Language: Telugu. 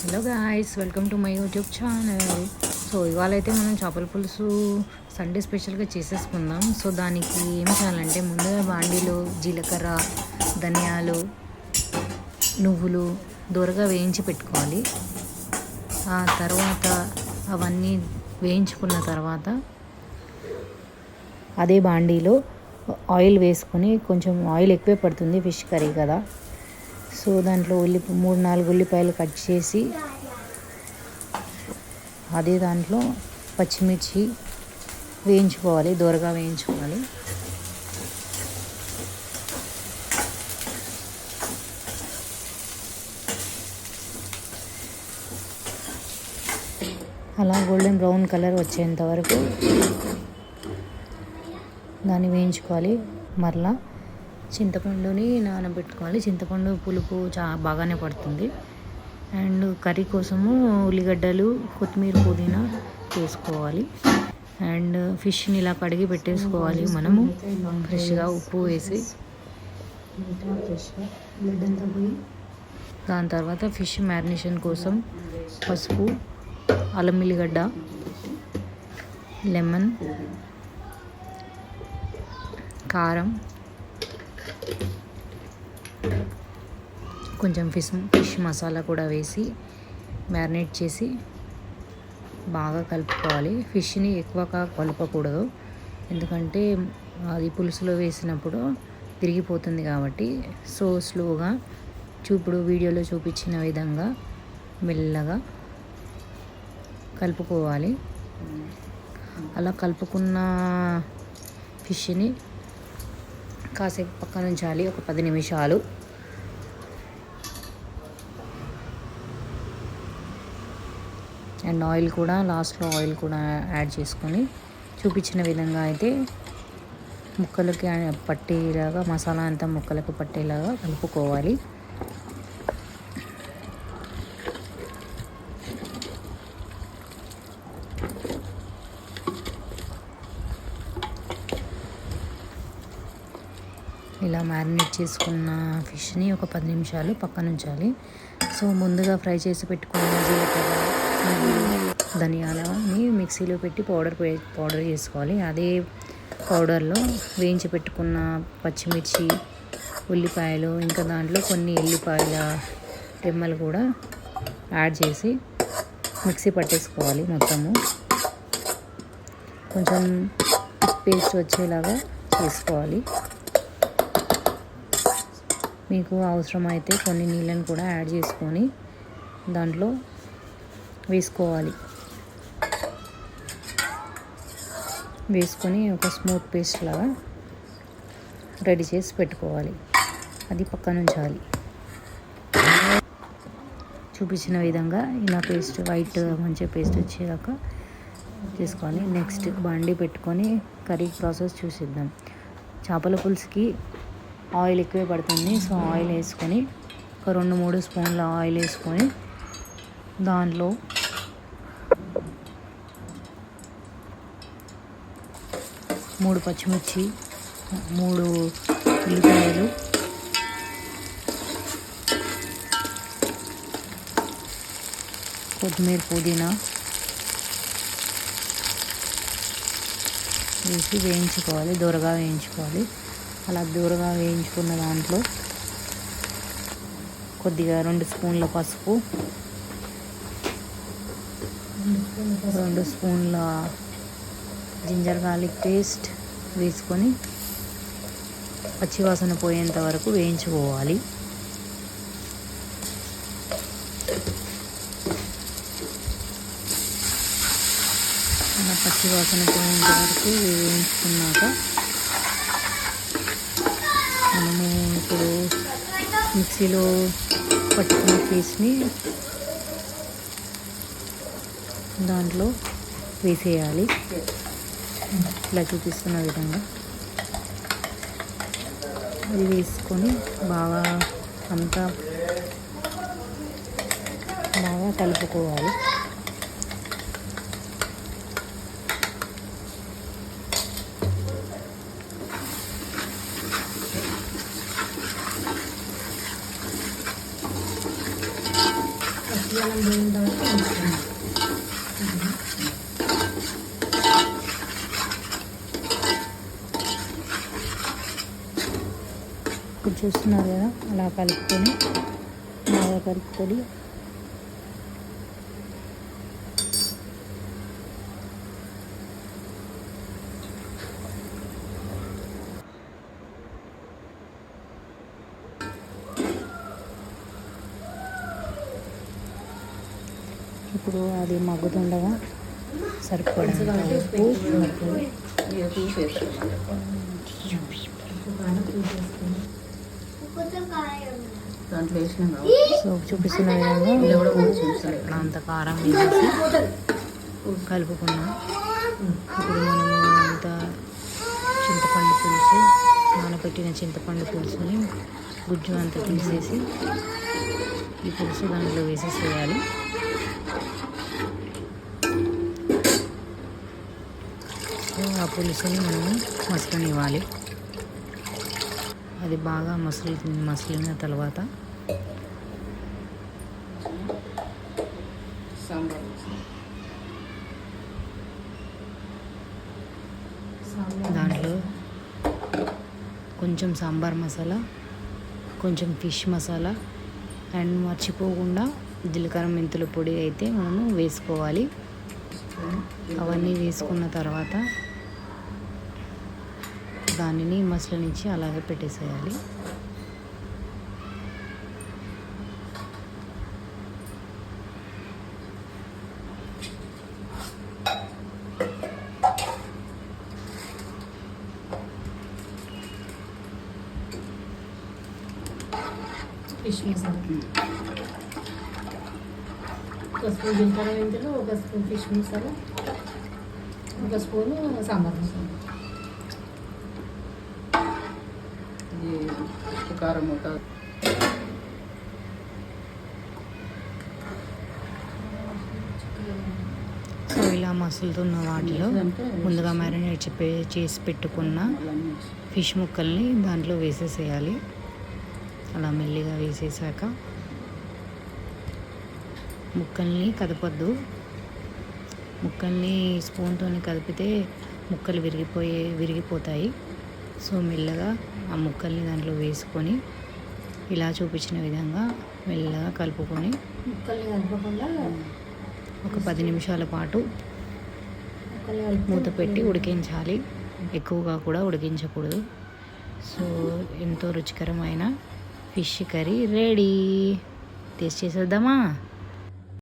Hello guys, welcome to my YouTube channel. So ఇవాళ అయితే మనం చేపల పులుసు సండే స్పెషల్గా చేసేసుకుందాం. సో దానికి ఏం చేయాలంటే ముందుగా బాండీలో జీలకర్ర, ధనియాలు, నువ్వులు దూరగా వేయించి పెట్టుకోవాలి. ఆ తర్వాత అవన్నీ వేయించుకున్న తర్వాత అదే బాండీలో ఆయిల్ వేసుకొని, కొంచెం ఆయిల్ ఎక్కువే పడుతుంది ఫిష్ కర్రీ కదా. సో దాంట్లో 3-4 ఉల్లిపాయలు కట్ చేసి అదే దాంట్లో పచ్చిమిర్చి వేయించుకోవాలి, దోరగా వేయించుకోవాలి. అలా గోల్డెన్ బ్రౌన్ కలర్ వచ్చేంత వరకు దాన్ని వేయించుకోవాలి. మరలా చింతపండుని నానబెట్టుకోవాలి. చింతపండు పులుపు బాగానే పడుతుంది. అండ్ కర్రీ కోసము ఉల్లిగడ్డలు, కొత్తిమీర, పుదీనా వేసుకోవాలి. అండ్ ఫిష్ని ఇలా కడిగి పెట్టేసుకోవాలి మనము ఫ్రెష్గా ఉప్పు వేసి. దాని తర్వాత ఫిష్ మ్యారినేషన్ కోసం పసుపు, అల్లం ఎల్లిగడ్డ, లెమన్, కారం, కొంచెం ఫిష్ మసాలా కూడా వేసి మ్యారినేట్ చేసి బాగా కలుపుకోవాలి. ఫిష్ని ఎక్కువగా కలపకూడదు, ఎందుకంటే అది పులుసులో వేసినప్పుడు తిరిగిపోతుంది కాబట్టి. సో స్లోగా ఇప్పుడు వీడియోలో చూపించిన విధంగా మెల్లగా కలుపుకోవాలి. అలా కలుపుకున్న ఫిష్ని కాసేపు పక్కన ఉంచాలి, ఒక 10 నిమిషాలు. అండ్ ఆయిల్ కూడా లాస్ట్లో యాడ్ చేసుకొని చూపించిన విధంగా అయితే ముక్కలకి పట్టేలాగా, మసాలా అంతా ముక్కలకు పట్టేలాగా కలుపుకోవాలి. ఇలా మ్యారినేట్ చేసుకున్న ఫిష్ని ఒక 10 నిమిషాలు పక్కన ఉంచాలి. సో ముందుగా ఫ్రై చేసి పెట్టుకున్న జీలకర్ర, ధనియాలని మిక్సీలో పెట్టి పౌడర్ చేసుకోవాలి. అదే పౌడర్లో వేయించి పెట్టుకున్న పచ్చిమిర్చి, ఉల్లిపాయలు, ఇంకా దాంట్లో కొన్ని ఎల్లిపాయల రెమ్మలు కూడా యాడ్ చేసి మిక్సీ పట్టేసుకోవాలి. మొత్తము కొంచెం పేస్ట్ వచ్చేలాగా చేసుకోవాలి. మీకు అవసరమైతే కొన్ని నీళ్ళని కూడా యాడ్ చేసుకొని దాంట్లో వేసుకోవాలి. వేసుకొని ఒక స్మూత్ పేస్ట్ లాగా రెడీ చేసి పెట్టుకోవాలి. అది పక్కన ఉంచాలి. చూపించిన విధంగా ఇలా పేస్ట్ వైట్ మంచిగా పేస్ట్ వచ్చేదాకా చేసుకోవాలి. నెక్స్ట్ బండి పెట్టుకొని కర్రీ ప్రాసెస్ చూసిద్దాం. చేపల పులుసుకి ఆయిల్ ఎక్కువే పడుతుంది. సో ఆయిల్ వేసుకొని ఒక 2-3 స్పూన్ల ఆయిల్ వేసుకొని దాంట్లో మూడు పచ్చిమిర్చి, 3 ఉల్లిపాయలు, కొత్తిమీర, పుదీనా వేసి వేయించుకోవాలి, దూరగా వేయించుకోవాలి. అలా దూరగా వేయించుకున్న దాంట్లో కొద్దిగా 2 స్పూన్ల పసుపు, 2 స్పూన్ల జింజర్ గార్లిక్ పేస్ట్ వేసుకొని పచ్చివాసన పోయేంత వరకు వేయించుకోవాలి. అలా పచ్చివాసన పోయేంత వరకు వేయించుకున్నాక మనము ఇప్పుడు మిక్సీలో పట్టుకున్న పీస్ని దాంట్లో వేసేయాలి. ఇలా చూపిస్తున్న విధంగా అది వేసుకొని బాగా అంతా కలుపుకోవాలి. మధ్యాహ్నం పోయిన తర్వాత ఇప్పుడు చూస్తున్నారు కదా, అలా కలుపుకొని బాగా కలుపుకొని ఇప్పుడు అది మగ్గుతుండగా సరిపడంత ఉప్పు దాంట్లో వేసినాం సో చూపిస్తున్న విధంగా అంత కారం వేసి కలుపుకున్నాం. ఇప్పుడు మనము అంత చింతపండు పులుసు, నానబెట్టిన చింతపండు పులుసుని గుజ్జు అంతా తీసేసి ఈ పులుసు దాంట్లో వేసేసేయాలి. ఆ పులుసుని మనము మసలనివ్వాలి. అది బాగా మసలిన తర్వాత దాంట్లో కొంచెం సాంబార్ మసాలా, కొంచెం ఫిష్ మసాలా అండ్ మర్చిపోకుండా జీలకర్ర మెంతుల పొడి అయితే మనము వేసుకోవాలి. అవన్నీ వేసుకున్న తర్వాత దానిని మసలనిచ్చి అలాగే పెట్టేసేయాలి. ఫిష్ మసాలా, ఒక స్పూన్ జీలకర్ర మెంతులు, ఒక స్పూన్ ఫిష్ మసాలా, ఒక స్పూన్ సాంబార్ మసాలా, కారం ఒక సో ఇలా మసులుతున్న వాటిలో ముందుగా మ్యారినేట్ చేసి పెట్టుకున్న ఫిష్ ముక్కల్ని దాంట్లో వేసేసేయాలి. అలా మెల్లిగా వేసేసాక ముక్కల్ని కదపొద్దు. ముక్కల్ని స్పూన్తో కదిపితే ముక్కలు విరిగిపోతాయి. సో మెల్లగా ఆ ముక్కల్ని దాంట్లో వేసుకొని ఇలా చూపించిన విధంగా మెల్లగా కలుపుకొని ముక్కల్ని కలపకుండా ఒక 10 నిమిషాల పాటు మూత పెట్టి ఉడికించాలి. ఎక్కువగా కూడా ఉడికించకూడదు. సో ఎంతో రుచికరమైన ఫిష్ కర్రీ రెడీ. టేస్ట్ చేసేద్దామా?